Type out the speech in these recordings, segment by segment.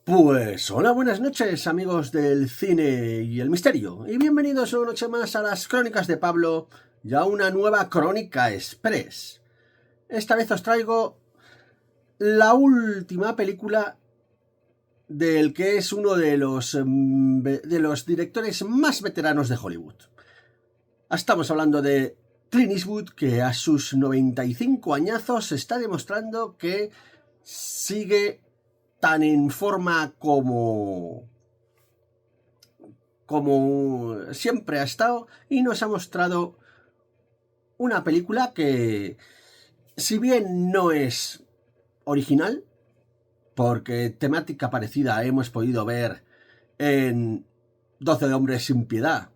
Pues hola, buenas noches amigos del cine y el misterio, y bienvenidos una noche más a las Crónicas de Pablo y a una nueva Crónica Express. Esta vez os traigo la última película del que es uno de los directores más veteranos de Hollywood. Estamos hablando de Clint Eastwood, que a sus 95 añazos está demostrando que sigue tan en forma como siempre ha estado, y nos ha mostrado una película que, si bien no es original, porque temática parecida hemos podido ver en 12 hombres sin piedad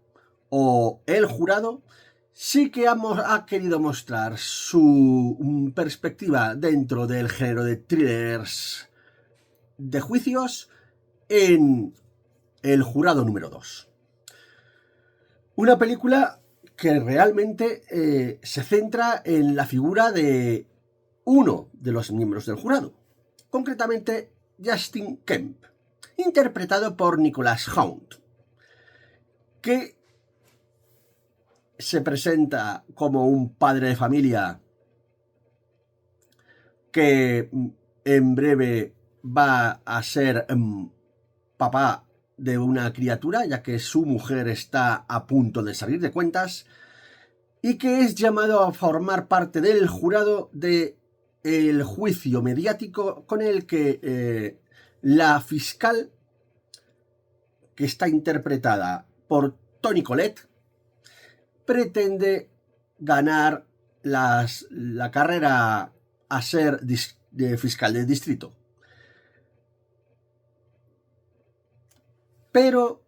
o El jurado, sí que ha querido mostrar su perspectiva dentro del género de thrillers de juicios en El jurado número 2. Una película que realmente se centra en la figura de uno de los miembros del jurado, concretamente Justin Kemp, interpretado por Nicholas Hoult, que se presenta como un padre de familia que en breve va a ser papá de una criatura, ya que su mujer está a punto de salir de cuentas, y que es llamado a formar parte del jurado de el juicio mediático con el que la fiscal, que está interpretada por Toni Collette, pretende ganar la carrera a ser de fiscal de distrito. Pero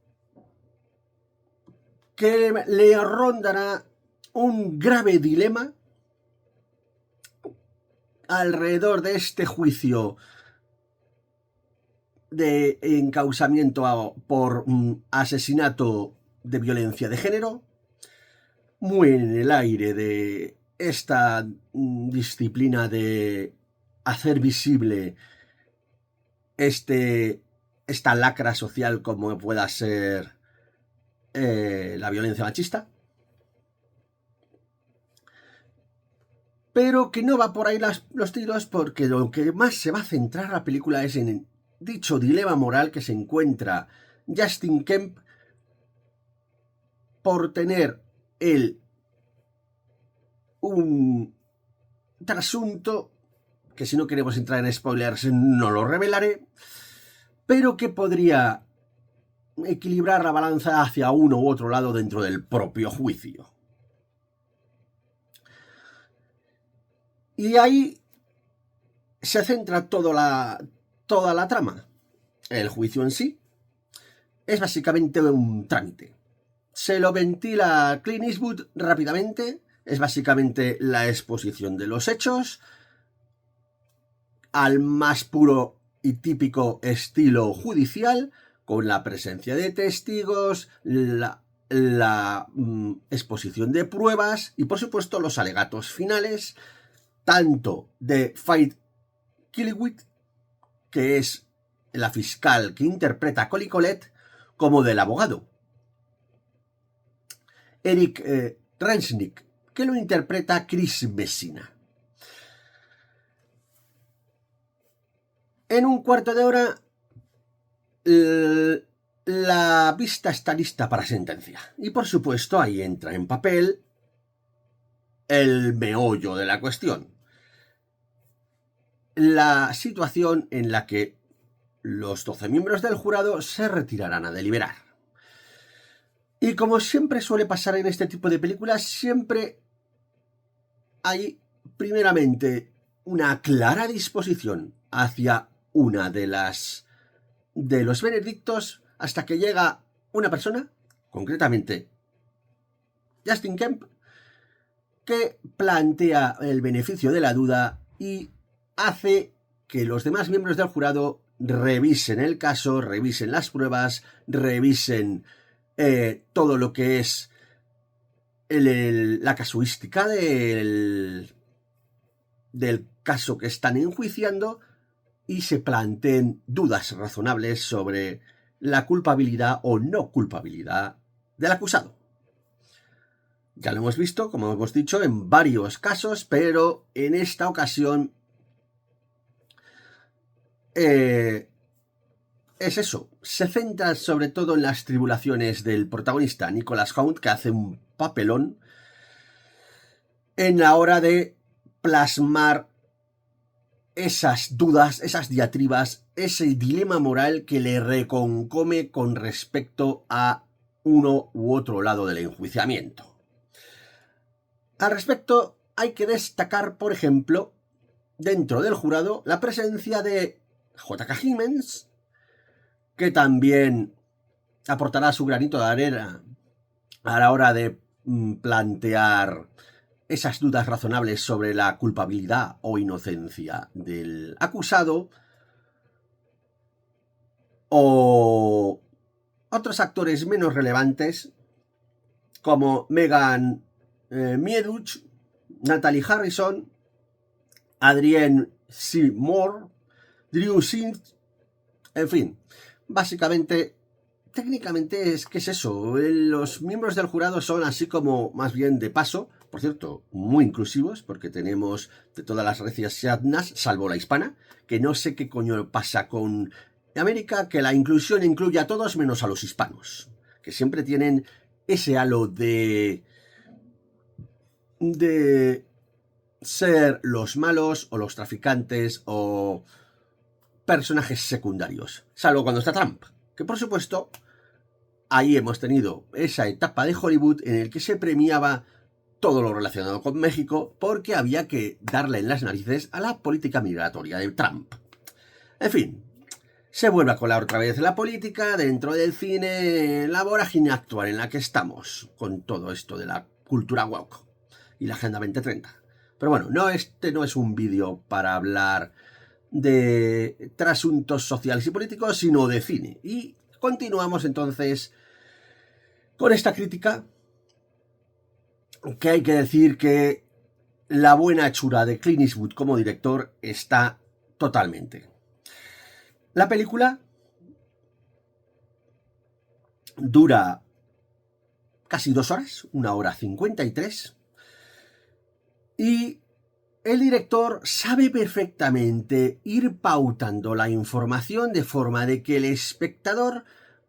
que le rondará un grave dilema alrededor de este juicio de encausamiento por asesinato de violencia de género, muy en el aire de esta disciplina de hacer visible esta lacra social como pueda ser la violencia machista, pero que no va por ahí los tiros, porque lo que más se va a centrar la película es en dicho dilema moral que se encuentra Justin Kemp por tener un trasunto que, si no queremos entrar en spoilers, no lo revelaré, pero que podría equilibrar la balanza hacia uno u otro lado dentro del propio juicio. Y ahí se centra toda la trama. El juicio en sí es básicamente un trámite. Se lo ventila Clint Eastwood rápidamente. Es básicamente la exposición de los hechos al más puro y típico estilo judicial, con la presencia de testigos, la exposición de pruebas y, por supuesto, los alegatos finales, tanto de Faith Killywitt, que es la fiscal que interpreta a Toni Collette, como del abogado Eric Resnick, que lo interpreta Chris Messina. En un cuarto de hora, la vista está lista para sentencia. Y por supuesto, ahí entra en papel el meollo de la cuestión. La situación en la que los 12 miembros del jurado se retirarán a deliberar. Y como siempre suele pasar en este tipo de películas, siempre hay, primeramente, una clara disposición hacia una de los veredictos, hasta que llega una persona, concretamente Justin Kemp, que plantea el beneficio de la duda y hace que los demás miembros del jurado revisen el caso, revisen las pruebas, revisen todo lo que es la casuística del caso que están enjuiciando, y se planteen dudas razonables sobre la culpabilidad o no culpabilidad del acusado. Ya lo hemos visto, como hemos dicho, en varios casos, pero en esta ocasión es eso. Se centra sobre todo en las tribulaciones del protagonista, Nicholas Hoult, que hace un papelón en la hora de plasmar esas dudas, esas diatribas, ese dilema moral que le reconcome con respecto a uno u otro lado del enjuiciamiento. Al respecto, hay que destacar, por ejemplo, dentro del jurado, la presencia de J.K. Simmons, que también aportará su granito de arena a la hora de plantear esas dudas razonables sobre la culpabilidad o inocencia del acusado, o otros actores menos relevantes como Megan Mieduch, Natalie Harrison, Adrienne C. Moore, Drew Sims, en fin, básicamente, técnicamente es eso, los miembros del jurado son así como más bien de paso, por cierto, muy inclusivos, porque tenemos de todas las recias etnias, salvo la hispana, que no sé qué coño pasa con América, que la inclusión incluye a todos menos a los hispanos, que siempre tienen ese halo de ser los malos o los traficantes o personajes secundarios, salvo cuando está Trump, que por supuesto ahí hemos tenido esa etapa de Hollywood en el que se premiaba todo lo relacionado con México porque había que darle en las narices a la política migratoria de Trump. En fin, se vuelve a colar otra vez la política dentro del cine, la vorágine actual en la que estamos con todo esto de la cultura woke y la Agenda 2030. Pero bueno, este no es un vídeo para hablar de trasuntos sociales y políticos, sino de cine. Y continuamos entonces con esta crítica, que hay que decir que la buena hechura de Clint Eastwood como director está totalmente. La película dura casi 2 horas, 1 hora 53, y el director sabe perfectamente ir pautando la información de forma de que el espectador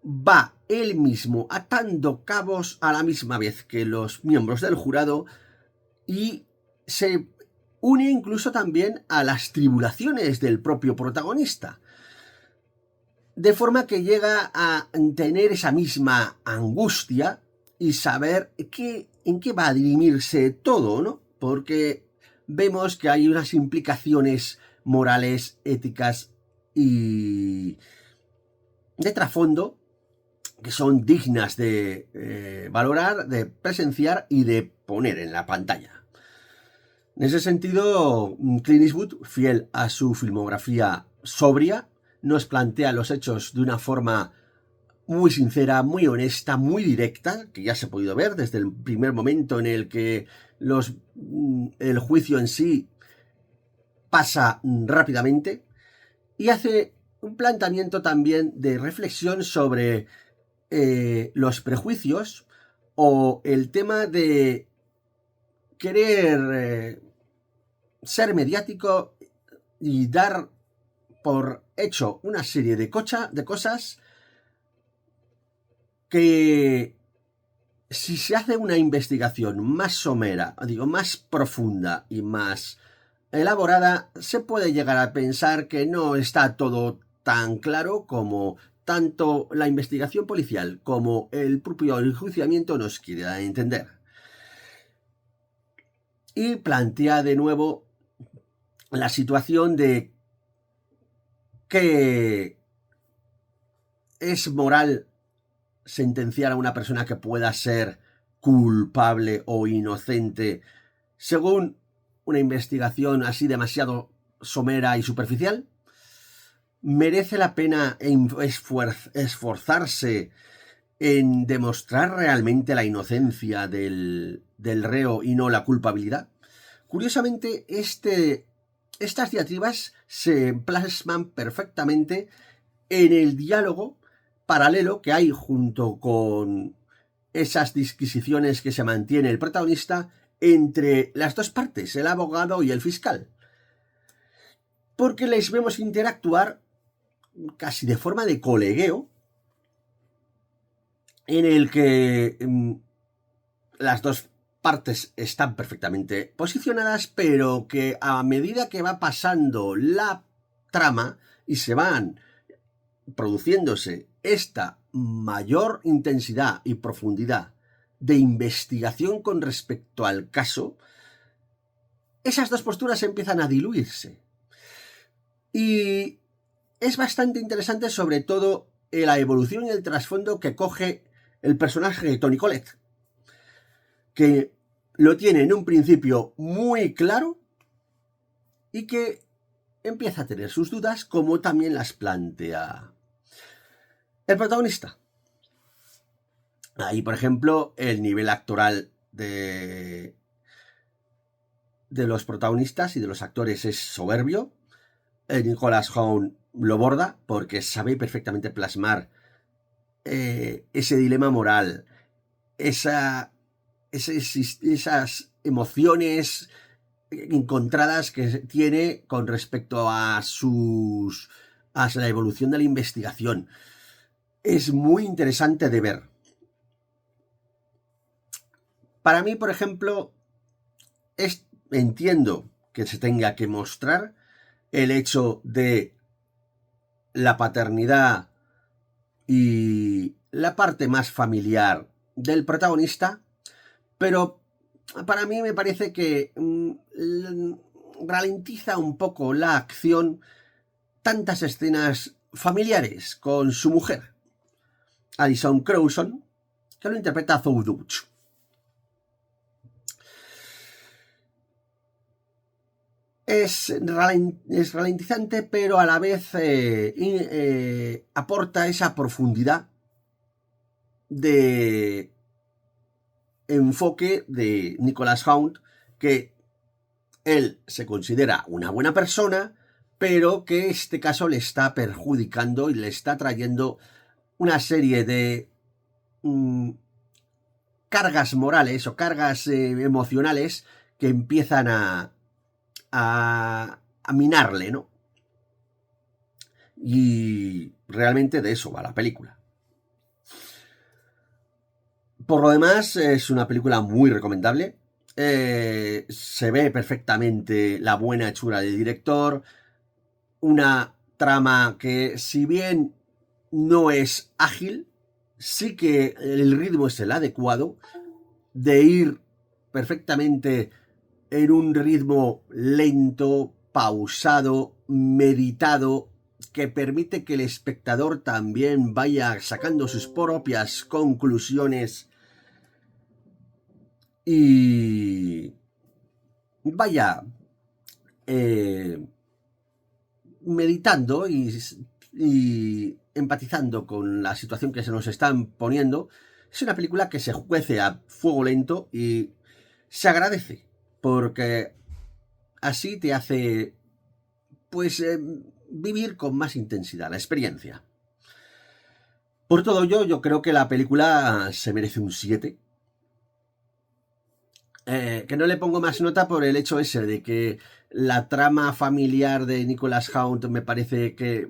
va él mismo atando cabos a la misma vez que los miembros del jurado y se une incluso también a las tribulaciones del propio protagonista. De forma que llega a tener esa misma angustia y saber en qué va a dirimirse todo, ¿no? Porque vemos que hay unas implicaciones morales, éticas y de trasfondo que son dignas de valorar, de presenciar y de poner en la pantalla. En ese sentido, Clint Eastwood, fiel a su filmografía sobria, nos plantea los hechos de una forma muy sincera, muy honesta, muy directa, que ya se ha podido ver desde el primer momento en el que el juicio en sí pasa rápidamente, y hace un planteamiento también de reflexión sobre los prejuicios o el tema de querer ser mediático y dar por hecho una serie de cosas que si se hace una investigación más somera, más profunda y más elaborada, se puede llegar a pensar que no está todo tan claro como tanto la investigación policial como el propio enjuiciamiento nos quiere dar a entender. Y plantea de nuevo la situación de que es moral sentenciar a una persona que pueda ser culpable o inocente según una investigación así demasiado somera y superficial. ¿Merece la pena esforzarse en demostrar realmente la inocencia del reo y no la culpabilidad? Curiosamente, este estas diatribas se plasman perfectamente en el diálogo paralelo que hay junto con esas disquisiciones que se mantiene el protagonista entre las dos partes, el abogado y el fiscal. Porque les vemos interactuar casi de forma de colegueo, en el que las dos partes están perfectamente posicionadas, pero que a medida que va pasando la trama y se van produciéndose esta mayor intensidad y profundidad de investigación con respecto al caso, esas dos posturas empiezan a diluirse. Y es bastante interesante, sobre todo, la evolución y el trasfondo que coge el personaje de Toni Collette, que lo tiene en un principio muy claro y que empieza a tener sus dudas, como también las plantea el protagonista. Ahí, por ejemplo, el nivel actoral de los protagonistas y de los actores es soberbio. Nicholas Hoult lo borda porque sabe perfectamente plasmar ese dilema moral, esas emociones encontradas que tiene con respecto a la evolución de la investigación. Es muy interesante de ver. Para mí, por ejemplo, entiendo que se tenga que mostrar el hecho de la paternidad y la parte más familiar del protagonista, pero para mí me parece que ralentiza un poco la acción tantas escenas familiares con su mujer, Alison Crowson, que lo interpreta Zoe Deutch. Es ralentizante, pero a la vez aporta esa profundidad de enfoque de Nicholas Hoult, que él se considera una buena persona, pero que este caso le está perjudicando y le está trayendo una serie de cargas morales o cargas emocionales que empiezan a minarle, ¿no? Y realmente de eso va la película. Por lo demás, es una película muy recomendable. Se ve perfectamente la buena hechura del director. Una trama que, si bien no es ágil, sí que el ritmo es el adecuado, de ir perfectamente en un ritmo lento, pausado, meditado, que permite que el espectador también vaya sacando sus propias conclusiones y vaya meditando y empatizando con la situación que se nos están poniendo. Es una película que se cuece a fuego lento y se agradece, porque así te hace pues vivir con más intensidad la experiencia. Por todo ello, yo creo que la película se merece un 7. Que no le pongo más nota por el hecho ese de que la trama familiar de Nicholas Hoult me parece que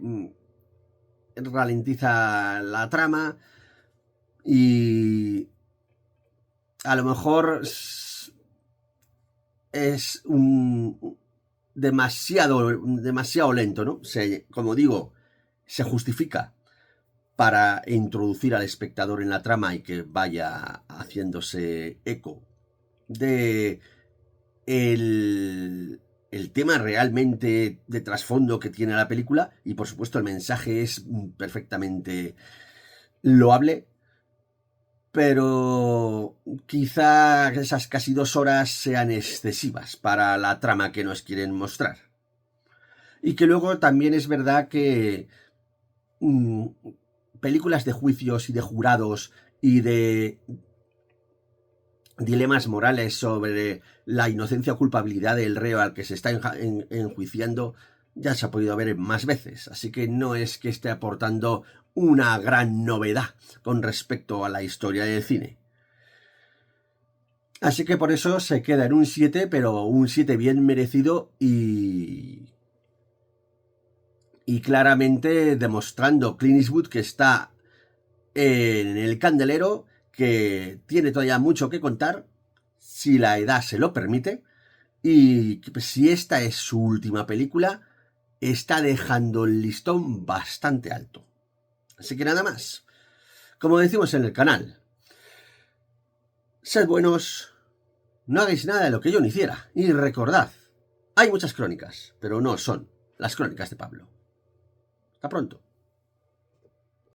ralentiza la trama y a lo mejor es demasiado lento, ¿no? Como digo, se justifica para introducir al espectador en la trama y que vaya haciéndose eco de el tema realmente de trasfondo que tiene la película, y por supuesto el mensaje es perfectamente loable, pero quizá esas casi 2 horas sean excesivas para la trama que nos quieren mostrar. Y que luego también es verdad que películas de juicios y de jurados y de dilemas morales sobre la inocencia o culpabilidad del reo al que se está enjuiciando ya se ha podido ver más veces, así que no es que esté aportando una gran novedad con respecto a la historia del cine. Así que por eso se queda en un 7, pero un 7 bien merecido y claramente demostrando Clint Eastwood que está en el candelero, que tiene todavía mucho que contar, si la edad se lo permite, y si esta es su última película, está dejando el listón bastante alto. Así que nada más. Como decimos en el canal, sed buenos, no hagáis nada de lo que yo no hiciera, y recordad, hay muchas crónicas, pero no son las crónicas de Pablo. Hasta pronto.